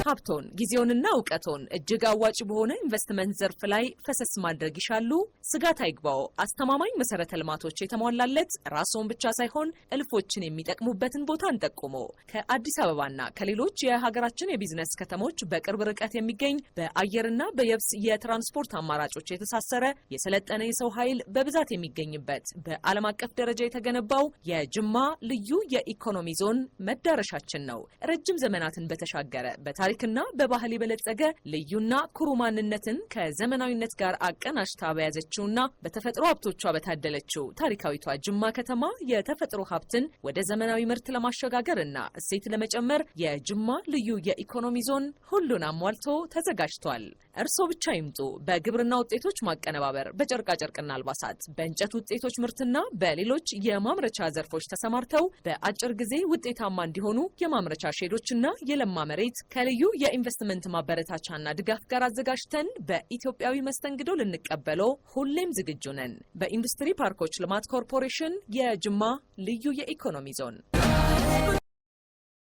ሀብቶን ጊዜውንና ዕውቀቶን እጅግ አዋጭ በሆነ ኢንቨስትመንት ዘርፍ ላይ ፈሰስ ማድረግ ይሻሉ? ስጋት አይግባው። አስተማማኝ መሰረተ ልማቶች የተሟላለት ራስዎን ብቻ ሳይሆን እልፎችን የሚጠቅሙበትን ቦታ እንጠቁሞ። ከአዲስ አበባና ከሌሎች የሀገራችን የቢዝነስ ከተሞች በቅርብ ርቀት የሚገኝ በአየርና በየብስ የትራንስፖርት አማራጮች የተሳሰረ የሰለጠነ የሰው ኃይል በብዛት የሚገኝበት በዓለም አቀፍ ደረጃ የተገነባው የጅማ ልዩ የኢኮኖሚ ዞን መዳረሻችን ነው። ረጅም ዘመናትን በተሻገረ በታሪክና በባህል የበለጸገ ልዩና ኩሩ ማንነትን ከዘመናዊነት ጋር አቀናጅታ በያዘችውና በተፈጥሮ ሀብቶቿ በታደለችው ታሪካዊቷ ጅማ ከተማ የተፈጥሮ ሀብትን ወደ ዘመናዊ ምርት ለማሸጋገርና እሴት ለመጨመር የጅማ ልዩ የኢኮኖሚ ዞን ሁሉን አሟልቶ ተዘጋጅቷል። እርስዎ ብቻ ይምጡ። በግብርና ውጤቶች ማቀነባበር፣ በጨርቃጨርቅና አልባሳት፣ በእንጨት ውጤቶች ምርትና በሌሎች የማምረቻ ዘርፎች ተሰማርተው በአጭር ጊዜ ውጤታማ እንዲሆኑ የማምረቻ ሼዶችና የለማ መሬት ከልዩ የኢንቨስትመንት ማበረታቻና ድጋፍ ጋር አዘጋጅተን በኢትዮጵያዊ መስተንግዶ ልንቀበለው ሁሌም ዝግጁ ነን። በኢንዱስትሪ ፓርኮች ልማት ኮርፖሬሽን የጅማ ልዩ የኢኮኖሚ ዞን